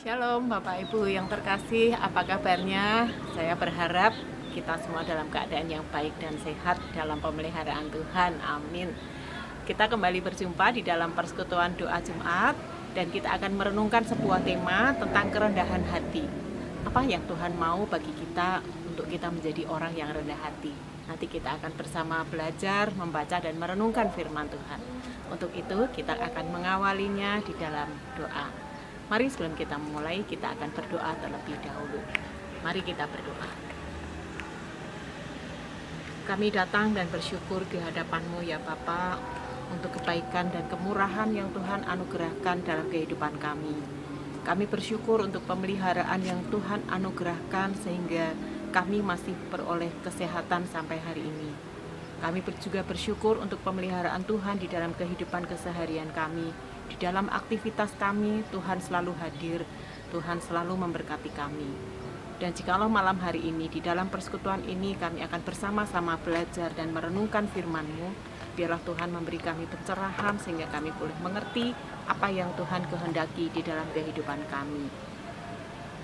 Shalom Bapak Ibu yang terkasih, apa kabarnya? Saya berharap kita semua dalam keadaan yang baik dan sehat dalam pemeliharaan Tuhan, amin. Kita kembali berjumpa di dalam persekutuan doa Jumat dan kita akan merenungkan sebuah tema tentang kerendahan hati. Apa yang Tuhan mau bagi kita untuk kita menjadi orang yang rendah hati? Nanti kita akan bersama belajar, membaca dan merenungkan firman Tuhan. Untuk itu kita akan mengawalinya di dalam doa. Mari sebelum kita memulai, kita akan berdoa terlebih dahulu. Mari kita berdoa. Kami datang dan bersyukur di hadapan-Mu ya Bapa, untuk kebaikan dan kemurahan yang Tuhan anugerahkan dalam kehidupan kami. Kami bersyukur untuk pemeliharaan yang Tuhan anugerahkan sehingga kami masih beroleh kesehatan sampai hari ini. Kami juga bersyukur untuk pemeliharaan Tuhan di dalam kehidupan keseharian kami. Di dalam aktivitas kami, Tuhan selalu hadir, Tuhan selalu memberkati kami. Dan jikalau malam hari ini, di dalam persekutuan ini, kami akan bersama-sama belajar dan merenungkan firman-Mu, biarlah Tuhan memberi kami pencerahan, sehingga kami boleh mengerti apa yang Tuhan kehendaki di dalam kehidupan kami.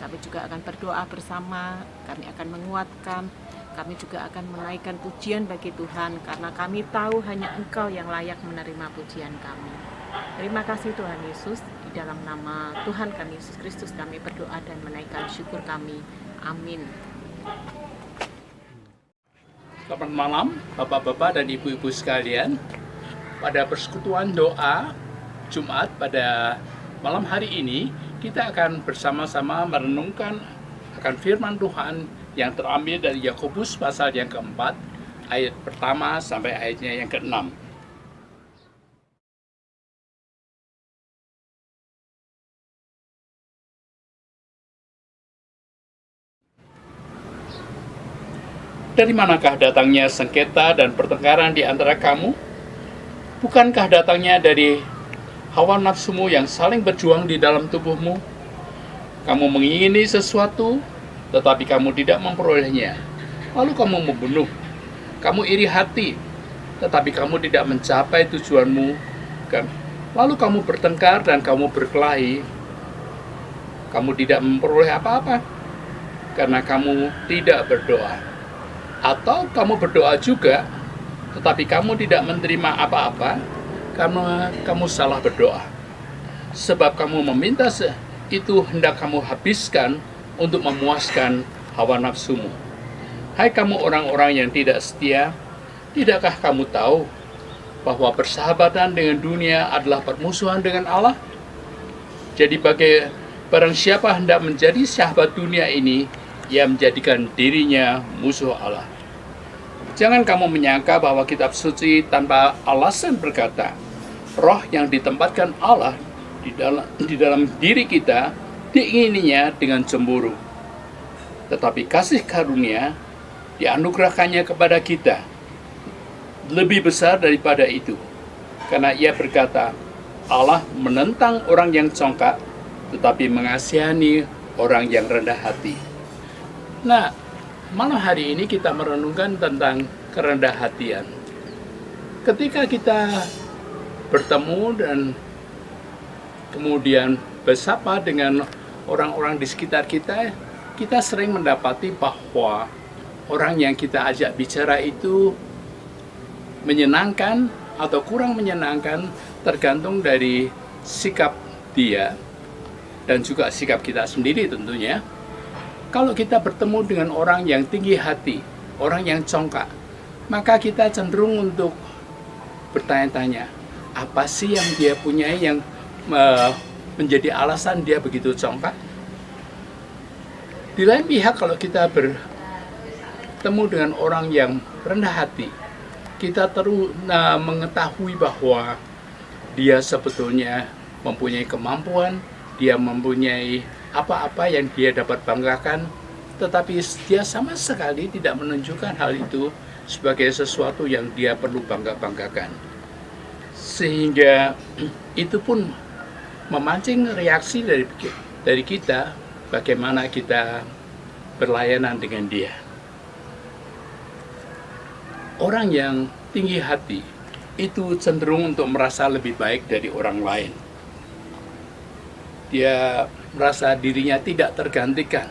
Kami juga akan berdoa bersama, kami akan menguatkan, kami juga akan menaikkan pujian bagi Tuhan, karena kami tahu hanya Engkau yang layak menerima pujian kami. Terima kasih Tuhan Yesus, di dalam nama Tuhan kami Yesus Kristus kami berdoa dan menaikkan syukur kami. Amin. Selamat malam Bapak-bapak dan Ibu-ibu sekalian. Pada persekutuan doa Jumat pada malam hari ini, kita akan bersama-sama merenungkan akan firman Tuhan yang terambil dari Yakobus pasal yang keempat, ayat pertama sampai ayatnya yang keenam. Dari manakah datangnya sengketa dan pertengkaran di antara kamu? Bukankah datangnya dari hawa nafsumu yang saling berjuang di dalam tubuhmu? Kamu mengingini sesuatu, tetapi kamu tidak memperolehnya. Lalu kamu membunuh. Kamu iri hati, tetapi kamu tidak mencapai tujuanmu. Lalu kamu bertengkar dan kamu berkelahi. Kamu tidak memperoleh apa-apa, karena kamu tidak berdoa. Atau kamu berdoa juga, tetapi kamu tidak menerima apa-apa, karena kamu salah berdoa. Sebab kamu meminta itu hendak kamu habiskan untuk memuaskan hawa nafsumu. Hai kamu orang-orang yang tidak setia, tidakkah kamu tahu bahwa persahabatan dengan dunia adalah permusuhan dengan Allah? Jadi barang siapa hendak menjadi sahabat dunia ini, ia menjadikan dirinya musuh Allah. Jangan kamu menyangka bahwa kitab suci tanpa alasan berkata, roh yang ditempatkan Allah di dalam diri kita diingininya dengan cemburu. Tetapi kasih karunia dianugerahkannya kepada kita lebih besar daripada itu. Karena ia berkata, Allah menentang orang yang congkak, tetapi mengasihani orang yang rendah hati. Nah, malam hari ini kita merenungkan tentang kerendah hatian. Ketika kita bertemu dan kemudian bersapa dengan orang-orang di sekitar kita, kita sering mendapati bahwa orang yang kita ajak bicara itu menyenangkan atau kurang menyenangkan, tergantung dari sikap dia dan juga sikap kita sendiri tentunya. Kalau kita bertemu dengan orang yang tinggi hati, orang yang congkak, maka kita cenderung untuk bertanya-tanya, apa sih yang dia punyai yang menjadi alasan dia begitu congkak? Di lain pihak, kalau kita bertemu dengan orang yang rendah hati, kita terus mengetahui bahwa dia sebetulnya mempunyai kemampuan, dia mempunyai apa-apa yang dia dapat banggakan, tetapi dia sama sekali tidak menunjukkan hal itu sebagai sesuatu yang dia perlu bangga-banggakan. Sehingga itu pun memancing reaksi dari kita, bagaimana kita berlayanan dengan dia. Orang yang tinggi hati itu cenderung untuk merasa lebih baik dari orang lain. Dia merasa dirinya tidak tergantikan,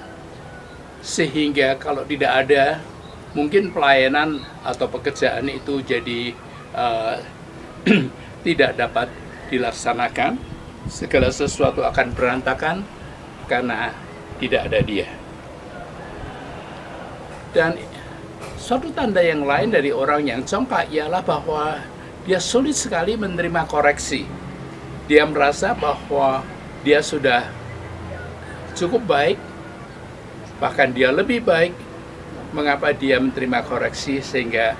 sehingga kalau tidak ada, mungkin pelayanan atau pekerjaan itu jadi tidak dapat dilaksanakan. Segala sesuatu akan berantakan karena tidak ada dia. Dan suatu tanda yang lain dari orang yang congkak ialah bahwa dia sulit sekali menerima koreksi. Dia merasa bahwa dia sudah cukup baik, bahkan dia lebih baik. Mengapa dia menerima koreksi sehingga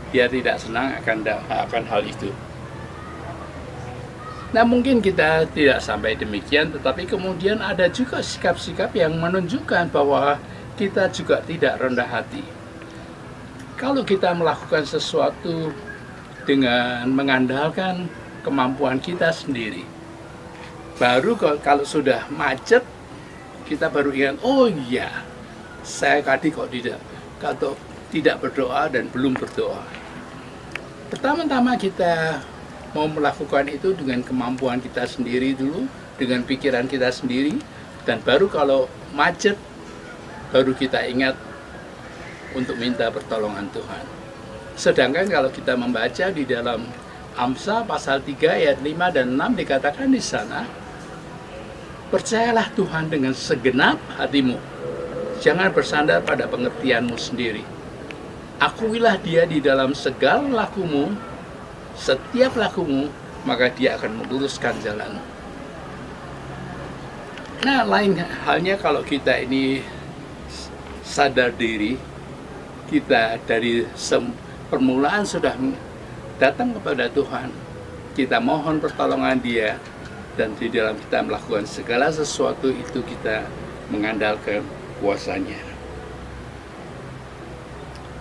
dia tidak senang akan hal itu? Nah, mungkin kita tidak sampai demikian, tetapi kemudian ada juga sikap-sikap yang menunjukkan bahwa kita juga tidak rendah hati. Kalau kita melakukan sesuatu dengan mengandalkan kemampuan kita sendiri, baru kalau sudah macet, kita baru ingat, oh iya, saya tadi kok tidak berdoa dan belum berdoa. Pertama-tama kita mau melakukan itu dengan kemampuan kita sendiri dulu, dengan pikiran kita sendiri, dan baru kalau macet, baru kita ingat untuk minta pertolongan Tuhan. Sedangkan kalau kita membaca di dalam Amsal pasal 3 ayat 5 dan 6 dikatakan di sana, percayalah Tuhan dengan segenap hatimu, jangan bersandar pada pengertianmu sendiri. Akuilah dia di dalam segala lakumu, setiap lakumu, maka dia akan meluruskan jalan. Nah, lain halnya kalau kita ini sadar diri, kita dari permulaan sudah datang kepada Tuhan, kita mohon pertolongan dia, dan di dalam kita melakukan segala sesuatu itu kita mengandalkan kuasanya.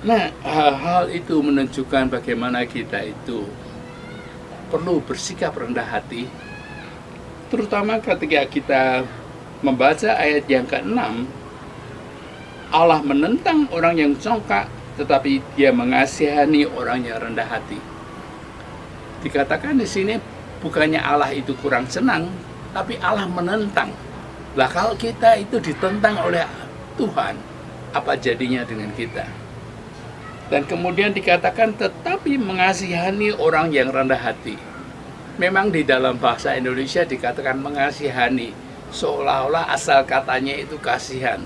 Nah, hal itu menunjukkan bagaimana kita itu perlu bersikap rendah hati, terutama ketika kita membaca ayat yang ke-6, Allah menentang orang yang congkak, tetapi dia mengasihani orang yang rendah hati. Dikatakan di sini, bukannya Allah itu kurang senang, tapi Allah menentang. Lah kalau kita itu ditentang oleh Tuhan, apa jadinya dengan kita? Dan kemudian dikatakan, tetapi mengasihani orang yang rendah hati. Memang di dalam bahasa Indonesia dikatakan mengasihani, seolah-olah asal katanya itu kasihan.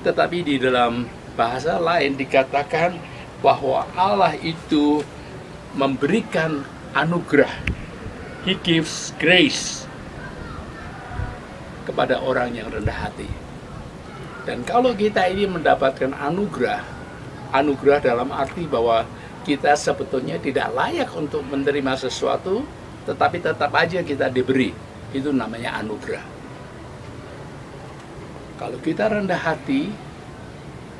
Tetapi di dalam bahasa lain dikatakan bahwa Allah itu memberikan anugerah. He gives grace kepada orang yang rendah hati. Dan kalau kita ini mendapatkan anugerah dalam arti bahwa kita sebetulnya tidak layak untuk menerima sesuatu, tetapi tetap aja kita diberi, itu namanya anugerah. Kalau kita rendah hati,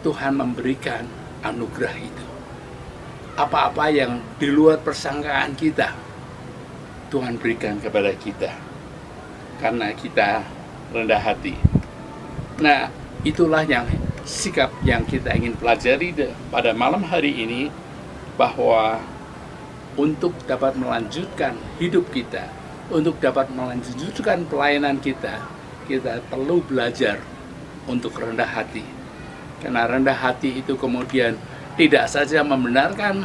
Tuhan memberikan anugerah itu. Apa-apa yang di luar persangkaan kita, Tuhan berikan kepada kita, karena kita rendah hati. Nah, itulah sikap yang kita ingin pelajari pada malam hari ini, bahwa untuk dapat melanjutkan hidup kita, untuk dapat melanjutkan pelayanan kita, kita perlu belajar untuk rendah hati. Karena rendah hati itu kemudian tidak saja membenarkan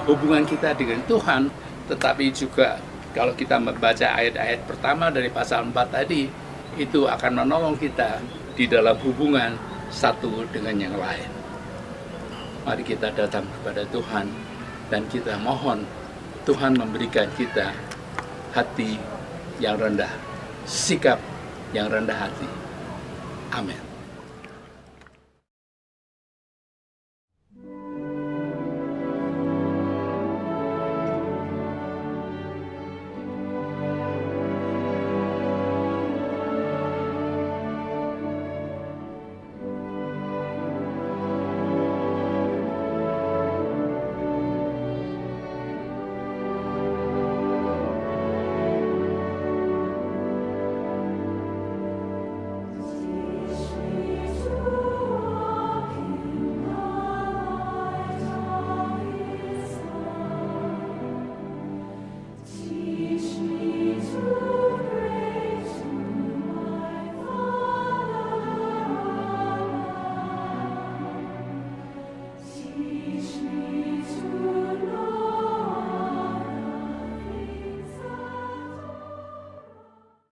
hubungan kita dengan Tuhan, tetapi juga kalau kita membaca ayat-ayat pertama dari pasal 4 tadi, itu akan menolong kita di dalam hubungan satu dengan yang lain. Mari kita datang kepada Tuhan dan kita mohon Tuhan memberikan kita hati yang rendah, sikap yang rendah hati. Amin.